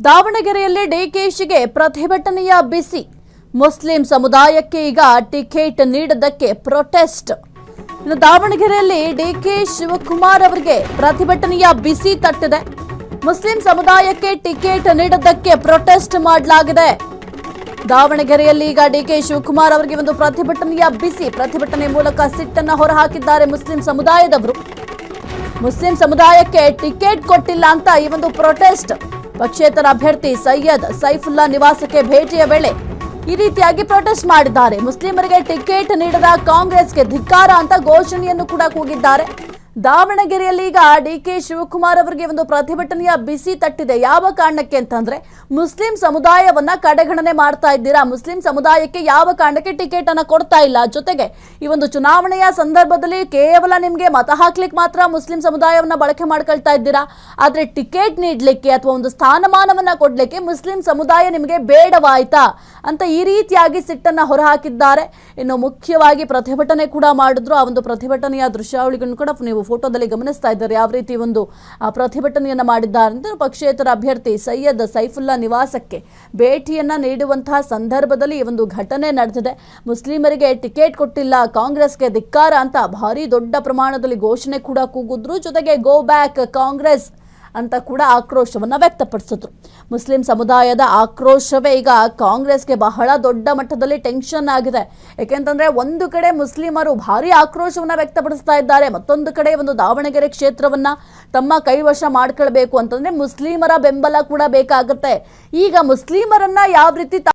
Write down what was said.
ದಾವಣಗೆರೆಯಲ್ಲಿ ಡಿಕೆಶಿಗೆ ಪ್ರತಿಭಟನೆಯ ಬಿಸಿ. ಮುಸ್ಲಿಂ ಸಮುದಾಯಕ್ಕೆ ಈಗ ಟಿಕೆಟ್ ನೀಡದಕ್ಕೆ ಪ್ರೊಟೆಸ್ಟ್. ದಾವಣಗೆರೆಯಲ್ಲಿ ಡಿಕೆ ಶಿವಕುಮಾರ್ ಅವರಿಗೆ ಪ್ರತಿಭಟನೆಯ ಬಿಸಿ ತಟ್ಟಿದೆ. ಮುಸ್ಲಿಂ ಸಮುದಾಯಕ್ಕೆ ಟಿಕೆಟ್ ನೀಡದಕ್ಕೆ ಪ್ರೊಟೆಸ್ಟ್ ಮಾಡಲಾಗಿದೆ. ದಾವಣಗೆರೆಯಲ್ಲಿ ಈಗ ಡಿಕೆ ಶಿವಕುಮಾರ್ ಅವರಿಗೆ ಒಂದು ಪ್ರತಿಭಟನೆಯ ಬಿಸಿ. ಪ್ರತಿಭಟನೆ ಮೂಲಕ ಸಿಟ್ಟನ್ನು ಹೊರಹಾಕಿದ್ದಾರೆ ಮುಸ್ಲಿಂ ಸಮುದಾಯದವರು. ಮುಸ್ಲಿಂ ಸಮುದಾಯಕ್ಕೆ ಟಿಕೆಟ್ ಕೊಟ್ಟಿಲ್ಲ ಅಂತ ಈ ಒಂದು ಪ್ರೊಟೆಸ್ಟ್. ಪಕ್ಷೇತರ ಅಭ್ಯರ್ಥಿ ಸೈಯದ್ ಸೈಫುಲ್ಲಾ ನಿವಾಸಕ್ಕೆ ಭೇಟಿಯ ವೇಳೆ ಈ ರೀತಿಯಾಗಿ ಪ್ರೊಟೆಸ್ಟ್ ಮಾಡಿದ್ದಾರೆ. ಮುಸ್ಲಿಮರಿಗೆ ಟಿಕೆಟ್ ನೀಡದ ಕಾಂಗ್ರೆಸ್ಗೆ ಧಿಕ್ಕಾರ ಅಂತ ಘೋಷಣೆಯನ್ನು ಕೂಡ ಕೂಗಿದ್ದಾರೆ. ದಾವಣಗೆರೆಯಲ್ಲಿ ಈಗ ಡಿಕೆ ಶಿವಕುಮಾರ್ ಅವರಿಗೆ ಒಂದು ಪ್ರತಿಭಟನೆಯ ಬಿಸಿ ತಟ್ಟಿದೆ. ಯಾವ ಕಾರಣಕ್ಕೆ ಅಂತಂದ್ರೆ ಮುಸ್ಲಿಂ ಸಮುದಾಯವನ್ನ ಕಡೆಗಣನೆ ಮಾಡ್ತಾ ಇದ್ದೀರಾ, ಮುಸ್ಲಿಂ ಸಮುದಾಯಕ್ಕೆ ಯಾವ ಕಾರಣಕ್ಕೆ ಟಿಕೆಟ್ ಅನ್ನ ಕೊಡ್ತಾ ಇಲ್ಲ, ಜೊತೆಗೆ ಈ ಒಂದು ಚುನಾವಣೆಯ ಸಂದರ್ಭದಲ್ಲಿ ಕೇವಲ ನಿಮ್ಗೆ ಮತ ಹಾಕ್ಲಿಕ್ಕೆ ಮಾತ್ರ ಮುಸ್ಲಿಂ ಸಮುದಾಯವನ್ನ ಬಳಕೆ ಮಾಡ್ಕೊಳ್ತಾ ಇದ್ದೀರಾ, ಆದ್ರೆ ಟಿಕೆಟ್ ನೀಡ್ಲಿಕ್ಕೆ ಅಥವಾ ಒಂದು ಸ್ಥಾನಮಾನವನ್ನ ಕೊಡ್ಲಿಕ್ಕೆ ಮುಸ್ಲಿಂ ಸಮುದಾಯ ನಿಮಗೆ ಬೇಡವಾಯ್ತಾ ಅಂತ ಈ ರೀತಿಯಾಗಿ ಸಿಟ್ಟನ್ನ ಹೊರಹಾಕಿದ್ದಾರೆ. ಇನ್ನು ಮುಖ್ಯವಾಗಿ ಪ್ರತಿಭಟನೆ ಕೂಡ ಮಾಡಿದ್ರು. ಆ ಒಂದು ಪ್ರತಿಭಟನೆಯ ದೃಶ್ಯಾವಳಿಗಳನ್ನು ಕೂಡ ನೀವು ಫೋಟೋದಲ್ಲಿ ಗಮನಿಸ್ತಾ ಇದ್ದಾರೆ. ಯಾವ ರೀತಿ ಒಂದು ಪ್ರತಿಭಟನೆಯನ್ನ ಮಾಡಿದ್ದಾರೆ ಅಂತ. ಪಕ್ಷೇತರ ಅಭ್ಯರ್ಥಿ ಸೈಯದ್ ಸೈಫುಲ್ಲಾ ನಿವಾಸಕ್ಕೆ ಭೇಟಿಯನ್ನ ನೀಡುವಂತಹ ಸಂದರ್ಭದಲ್ಲಿ ಈ ಒಂದು ಘಟನೆ ನಡೆದಿದೆ. ಮುಸ್ಲಿಮರಿಗೆ ಟಿಕೆಟ್ ಕೊಟ್ಟಿಲ್ಲ, ಕಾಂಗ್ರೆಸ್ಗೆ ಧಿಕ್ಕಾರ ಅಂತ ಭಾರಿ ದೊಡ್ಡ ಪ್ರಮಾಣದಲ್ಲಿ ಘೋಷಣೆ ಕೂಡ ಕೂಗಿದ್ರು. ಜೊತೆಗೆ ಗೋ ಬ್ಯಾಕ್ ಕಾಂಗ್ರೆಸ್ ಅಂತ ಕೂಡ ಆಕ್ರೋಶವನ್ನ ವ್ಯಕ್ತಪಡಿಸಿದ್ರು. ಮುಸ್ಲಿಂ ಸಮುದಾಯದ ಆಕ್ರೋಶವೇ ಈಗ ಕಾಂಗ್ರೆಸ್ಗೆ ಬಹಳ ದೊಡ್ಡ ಮಟ್ಟದಲ್ಲಿ ಟೆನ್ಷನ್ ಆಗಿದೆ. ಯಾಕೆಂತಂದ್ರೆ ಒಂದು ಕಡೆ ಮುಸ್ಲಿಮರು ಭಾರಿ ಆಕ್ರೋಶವನ್ನ ವ್ಯಕ್ತಪಡಿಸ್ತಾ ಇದ್ದಾರೆ, ಮತ್ತೊಂದು ಕಡೆ ಒಂದು ದಾವಣಗೆರೆ ಕ್ಷೇತ್ರವನ್ನ ತಮ್ಮ ಕೈವಶ ಮಾಡ್ಕೊಳ್ಬೇಕು ಅಂತಂದ್ರೆ ಮುಸ್ಲಿಮರ ಬೆಂಬಲ ಕೂಡ ಬೇಕಾಗುತ್ತೆ. ಈಗ ಮುಸ್ಲಿಮರನ್ನ ಯಾವ ರೀತಿ